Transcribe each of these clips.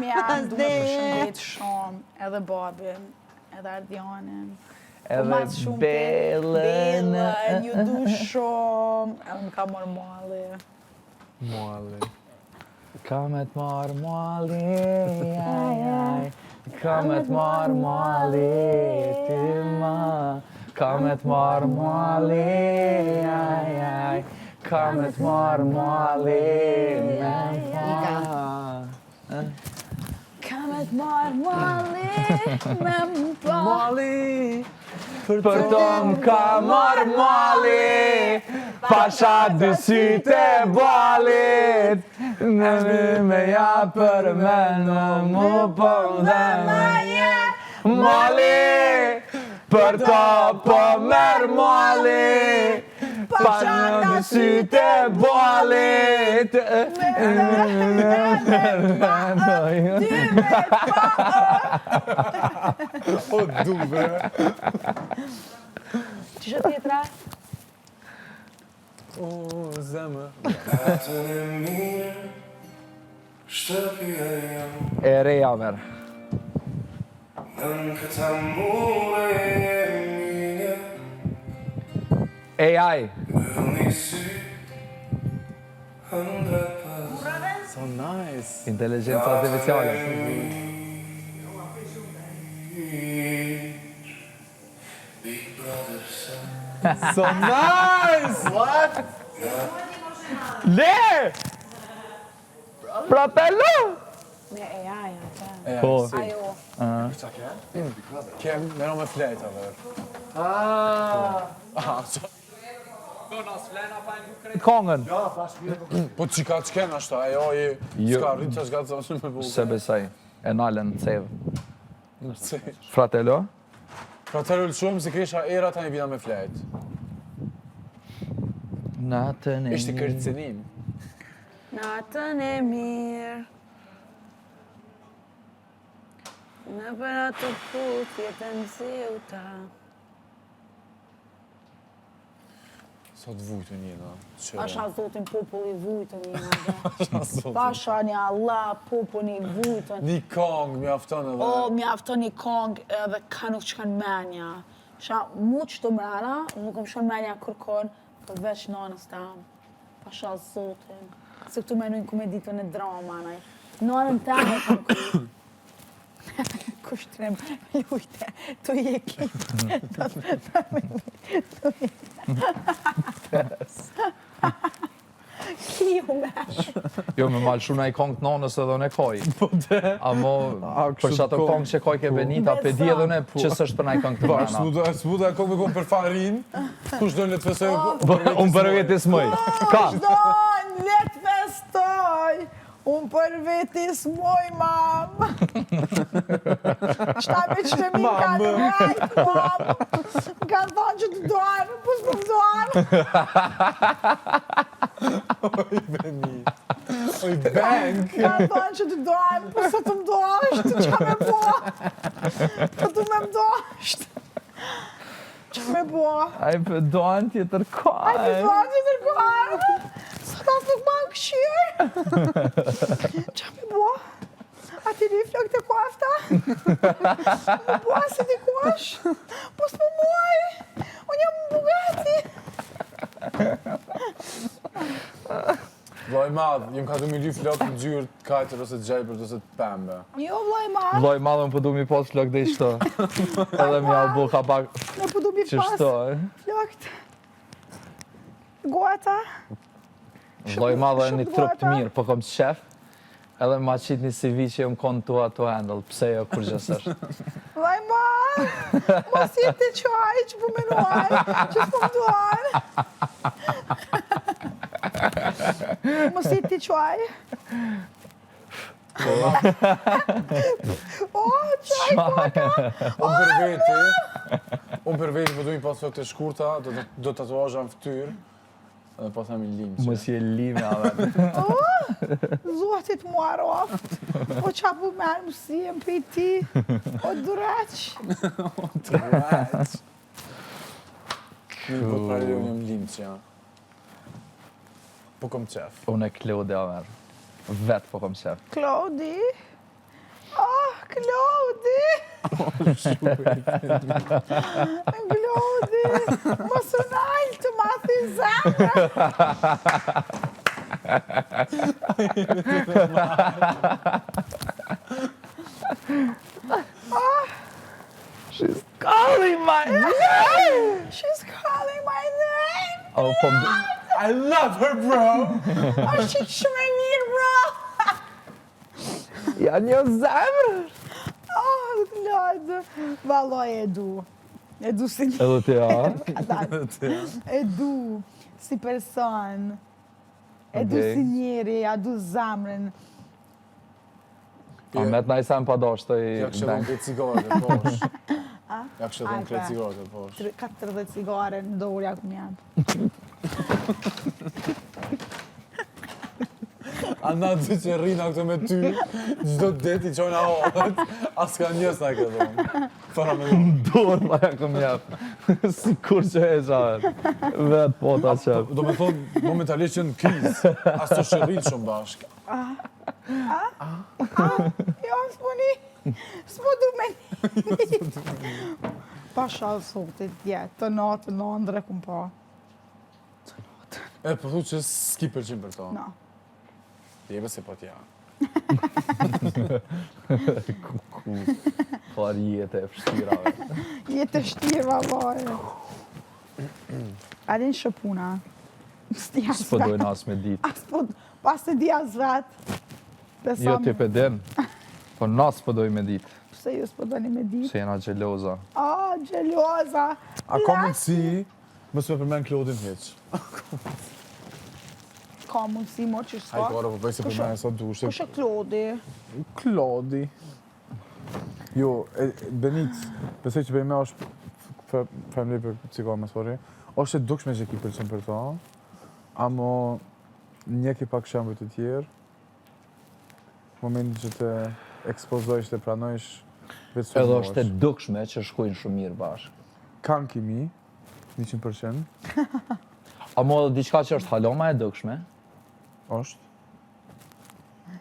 Mami jam, du me përshëndet shumë, edhe babin, edhe Ardianin. Edhe Bellën. Ju du shumë, edhe më ka marrë mali. Mali. Ka me t'marrë mali, aj. Ka me t'marrë mali, ti ma. Ka me t'marrë mali, aj. Ka me t'marrë mali, me m'pa. Ka me t'marrë mali, me m'pa. Mali, për to m'ka marrë mali, pasha dy sytë e balit, në me ja për me në mu për dhe me je. Mali, për to po merë mali, pasha dy sytë e balit, O, duve. Qështë tjetra? O, zemë. E reja merë. AI. So nice. Inteligenca artificiale. So nice! What? Le! Fratello! Me AI, atë. Po. Ajo. Kem, meno me flejta, dhe. Kongën. Po qika qken ashta, ajo i s'ka rritë që s'ka të zonë me buke. Se besaj. E nalën në cevë. Fratello? Fratello shumë si kisha era ta një vina me flejt. Natën e Ishte kërcenim. Natën e mirë. Në për atë putë jetën zilta. Sot vujtën jena. Asha zotin populli vujtën jena. Pasha një Allah populli vujtën. Një kong mjafton edhe. O, mjafton një kong edhe ka nuk që kanë menja. Sha mu që të mrena, nuk më shon menja kërkon, përveç nanës të amë. Pasha zotin. Se këtu menujnë komeditën e drama, nej. Nanën të amë e kam kërë. Kushtrim, lujte, të jeki. Kiju mesh. Jo, me malshuna i kongë të nanës edhe në koj. Amo, për që ato kongë që koj ke Benita, pe di edhe ne që sështë për na i kongë të Bash, brana. s'buda e kongë me konë për farin, kush do në të fesoj Unë për vetis mëj. Ka? Dojnë, let festoj. Unë për vetis moj, mam. Qëta me që mi ka në rajt, mam. Më kanë thonë që të dojnë, po s'po më dojnë. Oj, Benit. Oj, bank. Kanë thonë që të dojnë, po së të më dojnë, që me bo. Po të me më dojnë. Që me bo. Ai për doan tjetër Ai për kaj. dojnë që të rkojnë. Së tas nuk ma në këshirë. Qa me bo? A ti një flok të kofta? Më bo si ti kosh? Po s'po muaj. Unë jam më bugati. Vloj madh, jem ka du mi ly flok në gjyrë të kajtër ose të gjejpër ose të pembe. Jo, vloj ma. Vloj madhën për du mi pas flok dhe i shto. Edhe mi albu ka pak Në po du mi që pas shto. flokt. Gota. Vloj madhën një Shumë trup të gota. mirë, po kom shef. Edhe ma qit një CV që jem konë tua to handle. Pse jo kur gjës është. Vloj ma. Mos jetë të qaj që po menuaj. Që s'po më duan. Mos jetë të qaj. O, qaj koka. Unë për veti po du mi pas flok të shkurta, do tatuazha në fytyrë, edhe po themi lim që. Mos je lime, avel. Zotit mua roft. O qa po merë mësiem për i ti. O dureq. Mirë, po të pari unë jem lim që ja. Po kom qef. Unë e Klodi, avel. Vetë po kom shef. Klodi. Klodi! Klodi! Mos u nalë të ma thi zemra! She's calling my name! She's calling my name! Oh, po I love her, bro! Është që shumë e mirë, bro! ja një zemrë! Klodi! Valoj e du. E du si një... Edhe ti, ja? E du si person. E du Okej. si njeri, a du zemrën. A met na i sem pa dosh të i Ja kështë edhe këtë cigaret e poshtë. Ja kështë edhe këtë cigaret e poshtë. 40 cigare në dorë ja ku m'jabë. Anna dy që rrina këto me ty, gjdo det i qojnë ahohet, as ka njës na i këtë dhonë. Fara me dhonë. dorë ma ja këm jep. Si kur që e qahet. Vetë po ta qep. Do me thonë momentalisht që në krizë, as të shërrit shumë bashkë. Jo, s'po du me një. Pa shalë sotit, të natë, në ndre kum pa. E përthu që s'ki përqim për to. No. Jebe se po t'ja. Far jetë e fështirave. Jetë e shtirë, vallaj. A din shëpuna? S'dia S'po dojnë as me ditë. Pas të di as vetë. Jo ti pe din. Po nas po doj me ditë. Pse ju s'po doni me ditë? Se jena gjeloza. Gjeloza. A ka mundësi, mos me përmen Klodin heq. Ka mundësi, mo që s'ka. Hajtë ora, po bëj se përmen e sa dushte. Kush e Klodi? Klodi. Jo, Benit, besoj që me është femli për cigarë më sori, është e dukshme që ki përqen për to, amo një ki pak shembuj të tjerë, momentin që të ekspozojsh të pranojsh vetë së Edhe është e dukshme që shkojnë shumë mirë bashkë. Kanë kimi, 100%, A mo edhe diçka që është haloma e dukshme, është.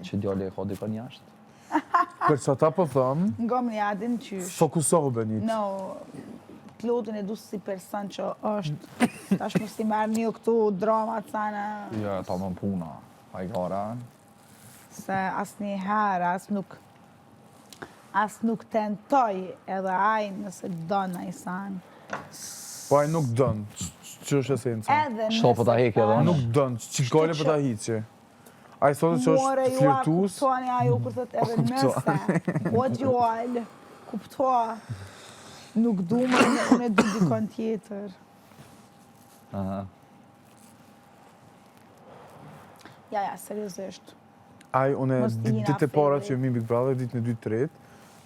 që djali e ka dikon jashtë. Për që ta po thëmë, Nga më një adin qysh. fokusohu Benit. No, Klodin e du si person që është. Tash mos i merë një këtu dramat sana. Ja, ta më puna. Hajgara. Se as një herë, as nuk tentoj edhe aj nëse donë aj sanë. Po ai nuk dënë, që është esenca. Edhe Shto po ta heki edhe unë? Nuk dënë, që gole për ta hiqe. Ai thotë që More është ju a flirtus, kuptoni ajo kur thot edhe nëse. O djallë, kupto. Nuk du më, unë e du dikon tjetër. Aha. Ja, seriozisht. ai unë Mos t'i jina ditë e para feri. që jemi Big Brother, ditën e 2-3,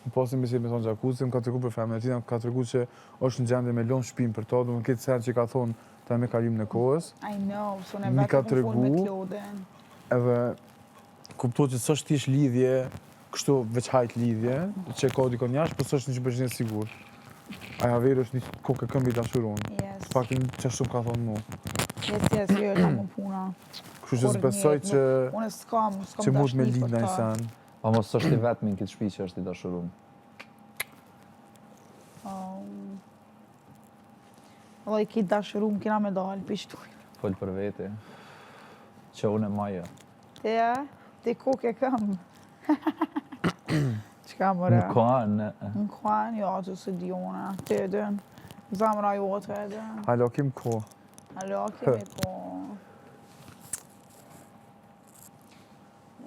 në posin me si me thonë Gjakuzi, më ka treguar për femën e tij, më ka treguar që është në gjendje me lënë shtëpinë për to, domethënë këtë sen që ka thonë ta me kalimin e kohës, I know, s'u ne Mi ka vetë ku fol me tregu. Klodin. edhe kuptohet që s'është thjesht lidhje, kështu veç hajt lidhje, që ka dikon jashtë, por s'është 100% sigurt. Ai Haveri është një kokë këmbi dashuron. Yes. Faktin që shumë ka thonë mu. Yes, jo, ta më puna. Kështu që Kur s'besoj njët, që Unë s'kam që mund me dashni lidh për në ta. sen. A mos është i vetmi në këtë shtëpi që është i dashurum. Dhe i kitë dashurum, kina me dalë, pishtuj. Fol për veti. Që unë e maja. Ti kokë e kam. Qka më re? Në ka, në... Në kwan, jo, që së diona. Ti e dën. Zamra jote e dën. Halo, kim ko. Alo, kemi po.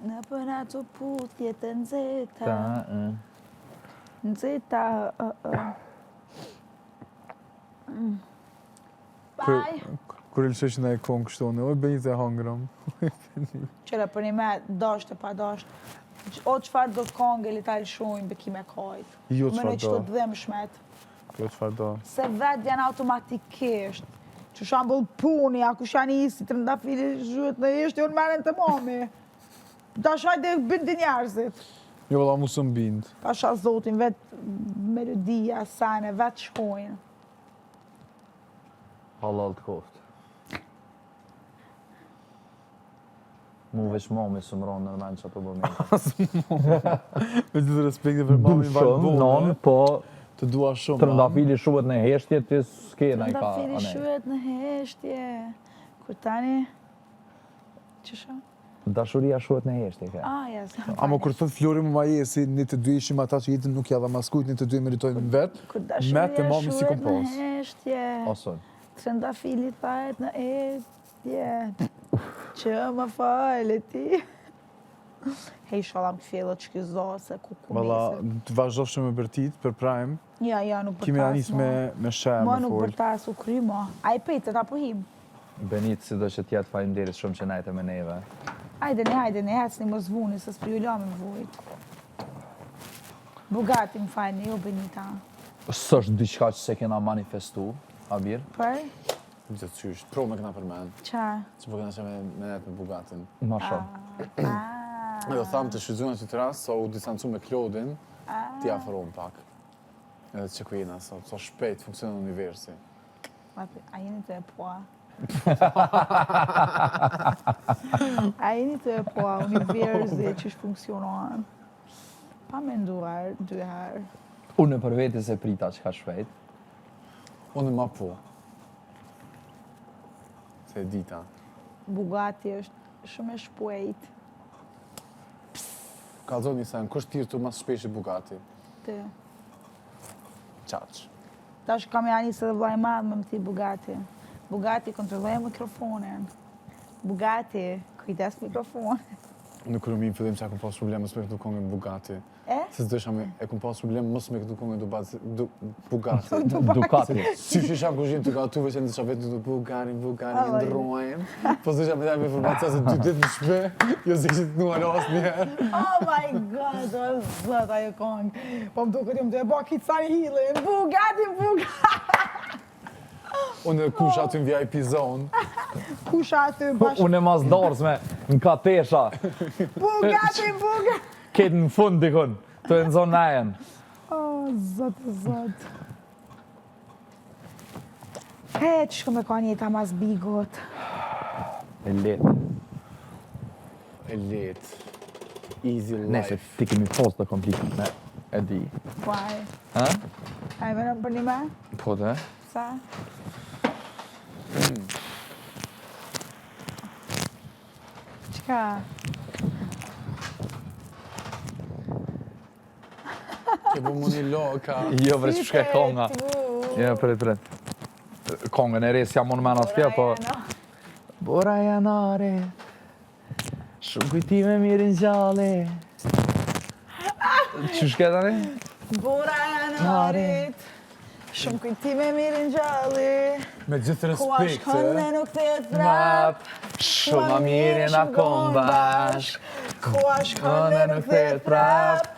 Në për ato puthje të nxehta. Ta, Nxehta. Bye. Kur e lëshesh në e kongë kështu, në oj bëjnë të hangërëm. Qëra për një me dasht e pa dasht. O qëfar do kongë li talë shojnë be kime kajt. Jo Më në çfarë që të do. dhem shmet. Jo çfarë do. Se vetë janë automatikisht. Që shambull puni, a kush janë isi, të rëndafili zhët në ishtë, unë menen të mami. Da shaj dhe bëndi njerëzit. Jo valla mu së mbind. Pasha zotin, vetë melodia, sane, vetë shkojnë. halal të koftë. Mu veç mami së më ronë nërmen që ato bëmejtë. Me gjithë respekti për mami Shumë, po të dua shumë. trëndafili shuhet në heshtje, ti s'kena i ka Trëndafili anej. shuhet në heshtje. Kur tani... Qësha? Dashuria shuhet në heshtje, ke. Ja, se... Amo kur thot Flori më majesi, një të dy ishim ata që jetën nuk ja dha maskujt, një të dy meritojnë në vetë, Kur me dashuria të mami si shuhet në kompos. heshtje. Oson. Trëndafili thahet në heshtje. Që më falë ti. Hej, shallam këfjellët që këzo se ku Valla, mesë. të vazhdofshë me bërtit për Prime, Ja, nuk kimi bërtas, anis me shë Ma me nuk folë. bërtas u kry, ma. A i pejtët, apo him? Benit, si do që t'jetë faleminderit shumë që najte me neve. Hajde ne, hecni mos vuni, se s'pri u lami vujt. Bugati më fajni, jo Benita. S'është diçka që se kena manifestu, Abir. Për? Gjithë qysh, pro me këna për men, Qa? që po këna që me net me Bugatin. Ma shumë. Edhe thamë të shfrytzuar në të ras, so u distancu me Klodin, ti afëron pak. Edhe që ku jena, so shpejt funksionon universi. A jeni të e poa? A jeni të e poa, universi që funksionon? Pa me nduar, 2 herë. Unë për veti se prita që ka shpejt. Unë ma po. Se e dita. Bugati është shumë e shpejt. Kalzoni sen, kush tirë të mas shpesh i Bugati? Të. Qaq. Tash kam e anisë dhe vlaj madhë me më ti Bugati. Bugati kontrolloj mikrofonin. Bugati, kujdes mikrofonin. Në kërë mi fillim që a kom pas probleme mos me këtu kongën Bugati. Se s'dësha me, e kom pas probleme mos me këtu kongën Bugati. Ducati. Si që isha kuzhinë të gatuve që në të shabet në Bugari, ndrojnë. Po s'dësha me dajme informacija se 2 ditë në shpe, jo se kështë nuar asë njerë. Oh my god, o zët ajo kongë. Po më duket jam të e bo Kitsani Hilin. Bugati. Unë kush aty në VIP zone. Kush aty bashkë? Unë e mas dorësme në katesha. Bugati. Ketë në fund dikun, të e në zonë najen. O, zët. He, që shko me ka njëta mas bigot. E letë. Easy Nese, life. ti kemi post të komplikat, ne? E di. Kuaj? Ha? A i venëm për një me? Po të? Sa? Qka? Ke bu mu një loka. Jo, bre, që shke konga. Jo, prit. Kongën e re s'jam unë mena s'kja, po... Bora janare, shumë kujtime mirë në gjalli. Që shke tani? Bora janarit, shumë kujtime mirë në gjalli. Me gjithë Ku ashtë respekt, kënë nuk të jetë vrap. Shumë ma mirë në kom bashk. Ku ashtë kënë nuk të jetë vrap.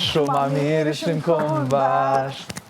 Shumë ma mirë ishtë në kom bashk.